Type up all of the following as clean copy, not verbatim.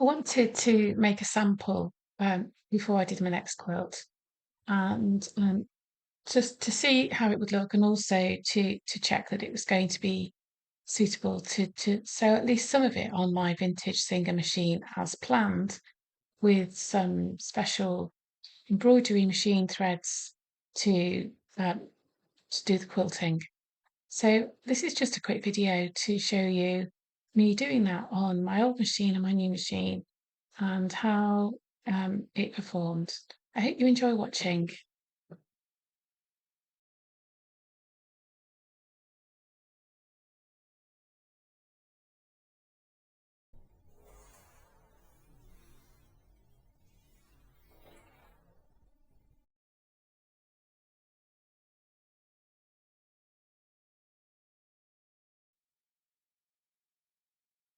I wanted to make a sample before I did my next quilt, and just to see how it would look, and also to check that it was going to be suitable to sew at least some of it on my vintage Singer machine as planned, with some special embroidery machine threads to um, to do the quilting. So this is just a quick video to show you me doing that on my old machine and my new machine, and how it performed. I hope you enjoy watching.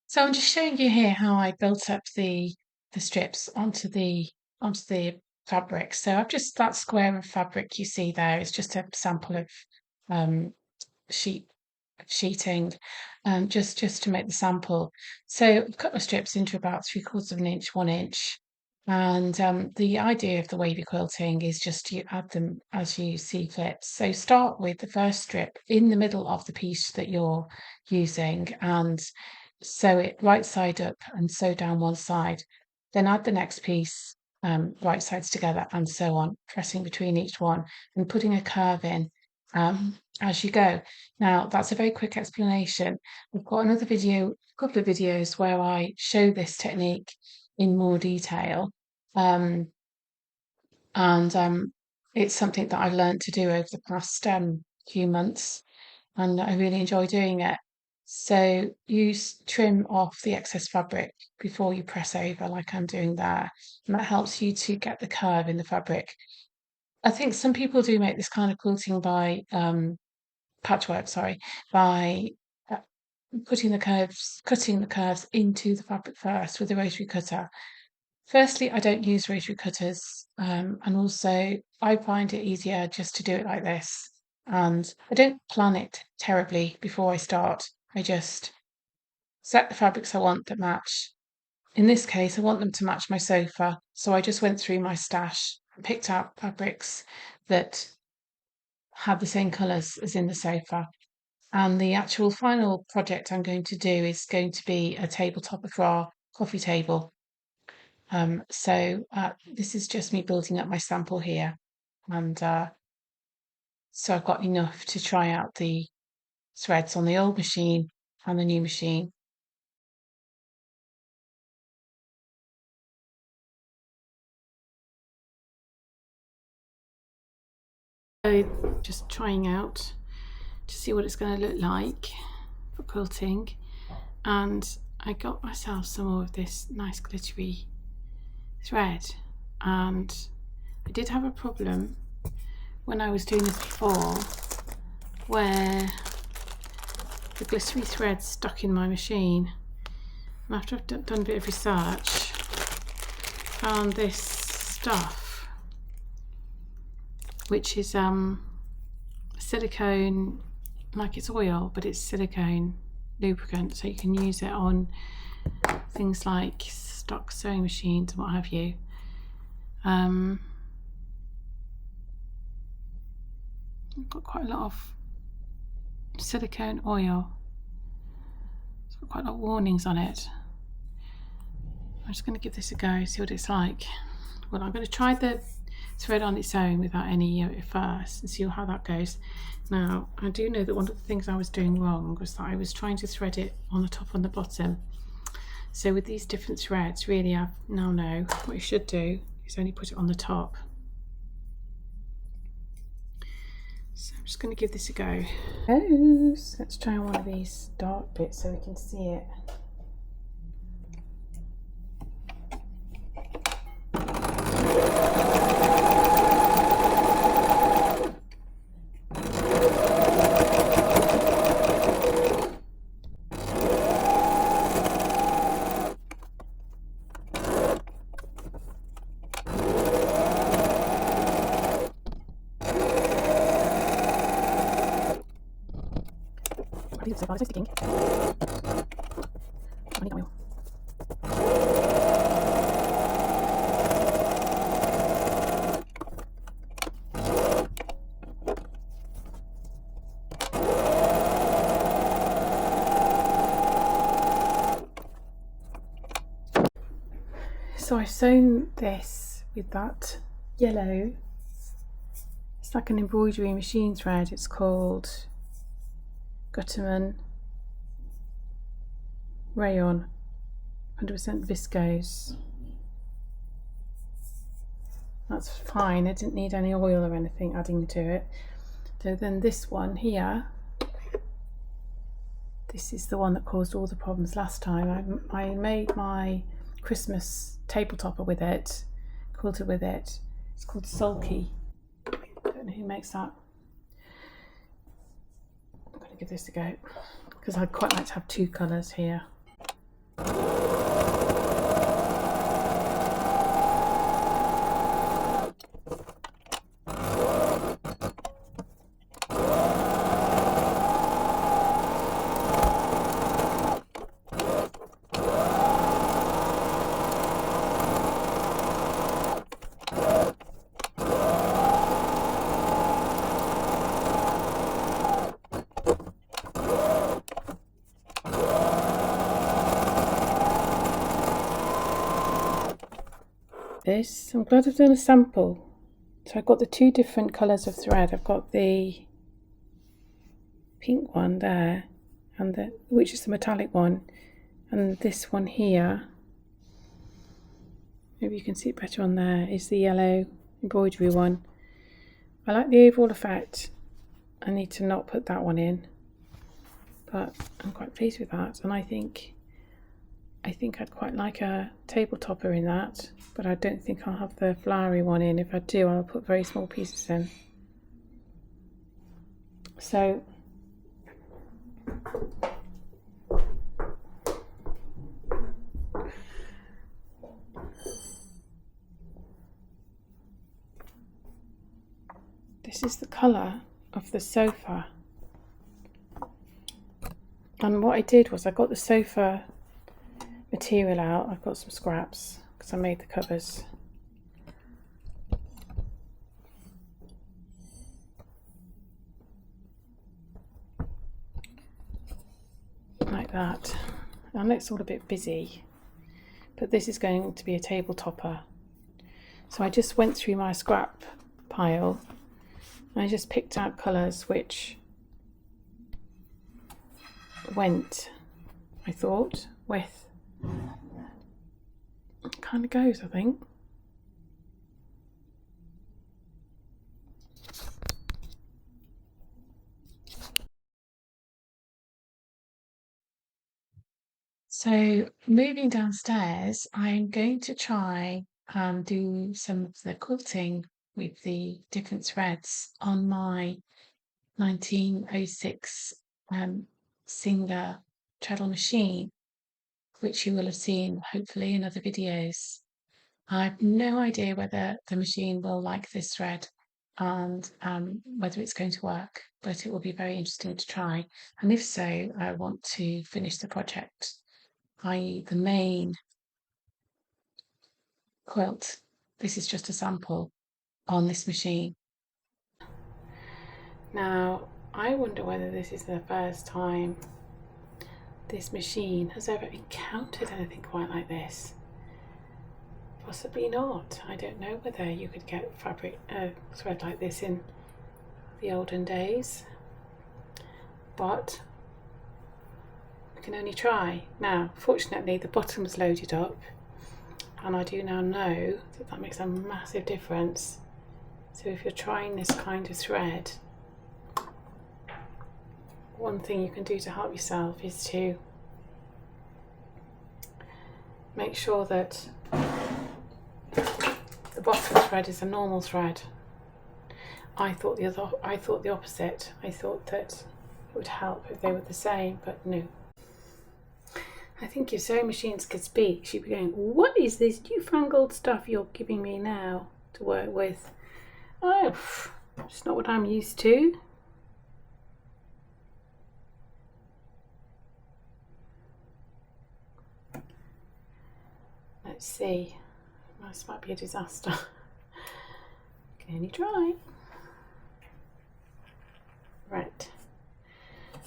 So I'm just showing you here how I built up the strips onto the fabric. So I've just, that square of fabric you see there is just a sample of um, sheet sheeting, just to make the sample. So I've cut my strips into about 3/4 of an inch, 1 inch. And the idea of the wavy quilting is just you add them as you see fit. So start with the first strip in the middle of the piece that you're using and sew it right side up and sew down one side. Then add the next piece, right sides together, and so on, pressing between each one and putting a curve in as you go. Now, that's a very quick explanation. We've got another video, a couple of videos where I show this technique in more detail. Um, and it's something that I've learned to do over the past few months, and I really enjoy doing it. So you trim off the excess fabric before you press over, like I'm doing there, and that helps you to get the curve in the fabric. I think some people do make this kind of quilting by patchwork, sorry, by uh, cutting the curves into the fabric first with a rotary cutter. Firstly, I don't use rotary cutters, and also I find it easier just to do it like this. And I don't plan it terribly before I start. I just set the fabrics I want that match. In this case, I want them to match my sofa, so I just went through my stash and picked out fabrics that had the same colours as in the sofa. And the actual final project I'm going to do is going to be a tabletop for our coffee table. So this is just me building up my sample here. And so I've got enough to try out the threads on the old machine and the new machine. So just trying out to see what it's going to look like for quilting. And I got myself some more of this nice glittery thread, and I did have a problem when I was doing this before where the glittery thread stuck in my machine, and after I've done a bit of research, found this stuff which is silicone, like it's oil, but it's silicone lubricant, so you can use it on things like stock sewing machines and what have you. I've got quite a lot of silicone oil. It's got quite a lot of warnings on it. I'm just going to give this a go, see what it's like. Well, I'm going to try the thread on its own without any first and see how that goes. Now, I do know that one of the things I was doing wrong was that I was trying to thread it on the top and the bottom. So with these different threads, really I now know what you should do is only put it on the top. So I'm just going to give this a go. Oh, so let's try one of these dark bits so we can see it. So far, it's so sticking. I need oil. So I've sewn this with that yellow, it's like an embroidery machine thread, it's called Gutterman Rayon, 100% viscose. That's fine, I didn't need any oil or anything adding to it. So then this one here, this is the one that caused all the problems last time. I made my Christmas table topper with it, quilted with it. It's called Sulky. I don't know who makes that. I'm going to give this a go because I'd quite like to have two colours here. This, I'm glad I've done a sample. So I've got the two different colours of thread. I've got the pink one there, and which is the metallic one, and this one here, maybe you can see it better on there, is the yellow embroidery one. I like the overall effect. I need to not put that one in, but I'm quite pleased with that, and I think I'd quite like a table topper in that, but I don't think I'll have the flowery one in. If I do, I'll put very small pieces in. So this is the colour of the sofa, and what I did was I got the sofa material out. I've got some scraps because I made the covers. Like that. And it's all a bit busy, but this is going to be a table topper. So I just went through my scrap pile and I just picked out colours which went, I thought, with it kind of goes, I think. So moving downstairs, I'm going to try and do some of the quilting with the different threads on my 1906 Singer treadle machine, which you will have seen hopefully in other videos. I've no idea whether the machine will like this thread and whether it's going to work, but it will be very interesting to try. And if so, I want to finish the project, i.e. the main quilt. This is just a sample on this machine. Now, I wonder whether this is the first time this machine has ever encountered anything quite like this. Possibly not. I don't know whether you could get fabric thread like this in the olden days, but we can only try. Now, fortunately, the bottom's loaded up, and I do now know that that makes a massive difference. So if you're trying this kind of thread, one thing you can do to help yourself is to make sure that the bottom thread is a normal thread. I thought the opposite. I thought that it would help if they were the same, but no. I think if sewing machines could speak, she'd be going, "What is this newfangled stuff you're giving me now to work with? Oh, it's not what I'm used to." Let's see. This might be a disaster. Can only try. Right.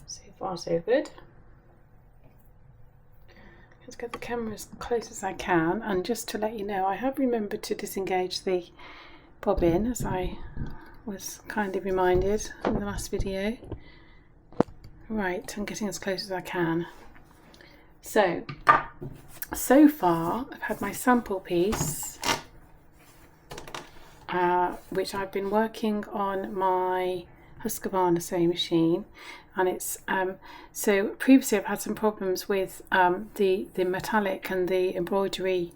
So far, so good. to get the camera as close as I can, and just to let you know, I have remembered to disengage the bobbin, as I was kindly reminded in the last video. Right, I'm getting as close as I can. So far I've had my sample piece, which I've been working on my Husky sewing machine, and it's so previously I've had some problems with the metallic and the embroidery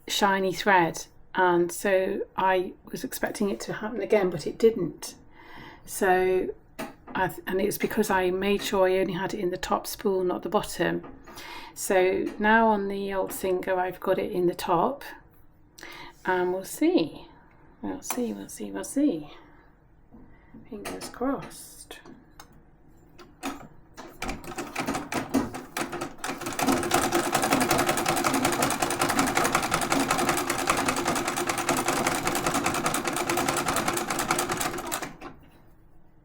shiny thread, and so I was expecting it to happen again, but it didn't. So and it was because I made sure I only had it in the top spool, not the bottom. So now on the old Singer I've got it in the top, and we'll see. Fingers crossed.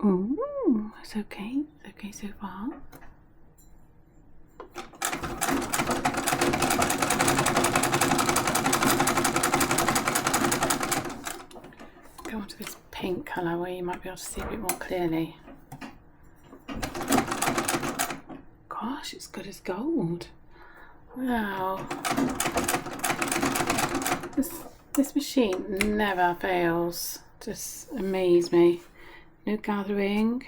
Ooh, it's okay. It's okay so far. Go on to this pink colour where you might be able to see a bit more clearly. Gosh, it's good as gold. Wow. This machine never fails. Just amaze me. No gathering,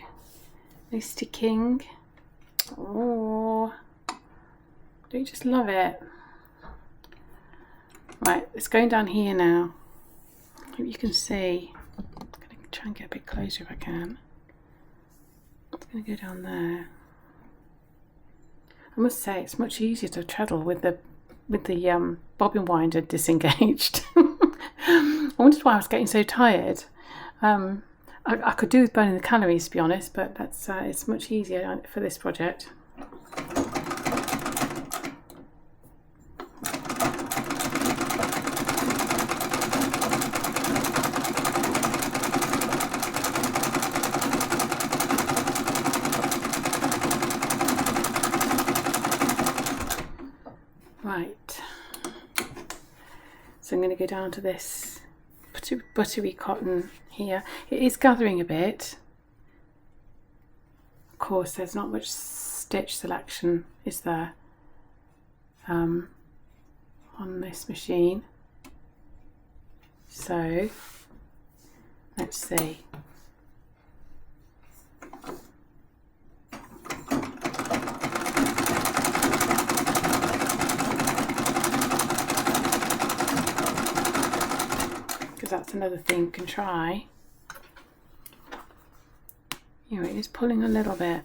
no sticking. Oh, don't you just love it? Right, it's going down here now. Hope you can see. I'm going to try and get a bit closer if I can. It's going to go down there. I must say it's much easier to treadle with the bobbin winder disengaged. I wondered why I was getting so tired. I could do with burning the calories, to be honest, but that's it's much easier for this project. Right, so I'm going to go down to this buttery cotton here. It is gathering a bit. Of course, there's not much stitch selection, is there, on this machine. So let's see. That's another thing you can try. You know, it is pulling a little bit.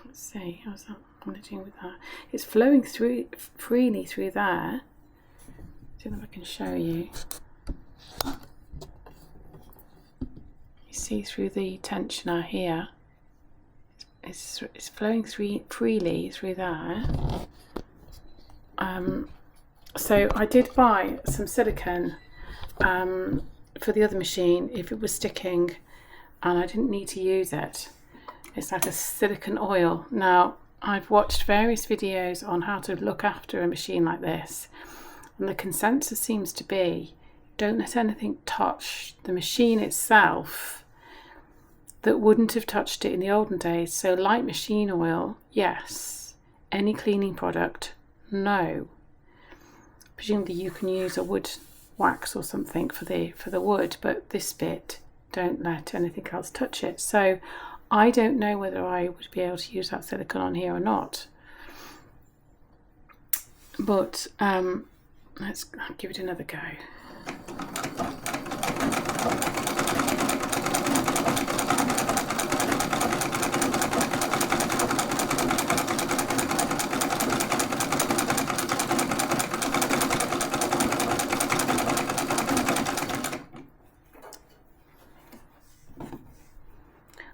Let's see, how's that managing with that? It's flowing through freely through there. See if I can show you. You see through the tensioner here. It's flowing freely through there. So I did buy some silicone for the other machine if it was sticking, and I didn't need to use it. It's like a silicone oil. Now, I've watched various videos on how to look after a machine like this, and the consensus seems to be don't let anything touch the machine itself that wouldn't have touched it in the olden days. So light machine oil, yes. Any cleaning product, no. Presumably you can use a wood wax or something for the wood, but this bit, don't let anything else touch it. So I don't know whether I would be able to use that silicone on here or not. But let's give it another go.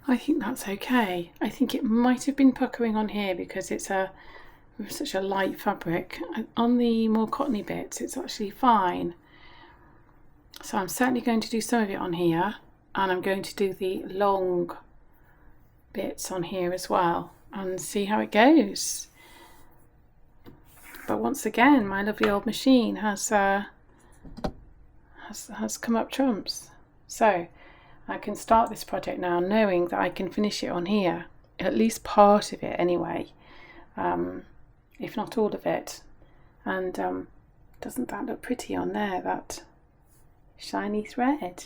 I think that's okay. I think it might have been puckering on here because it's such a light fabric. On the more cottony bits, it's actually fine. So I'm certainly going to do some of it on here, and I'm going to do the long bits on here as well and see how it goes. But once again, my lovely old machine has come up trumps. So I can start this project now knowing that I can finish it on here, at least part of it anyway, if not all of it. And doesn't that look pretty on there, that shiny thread?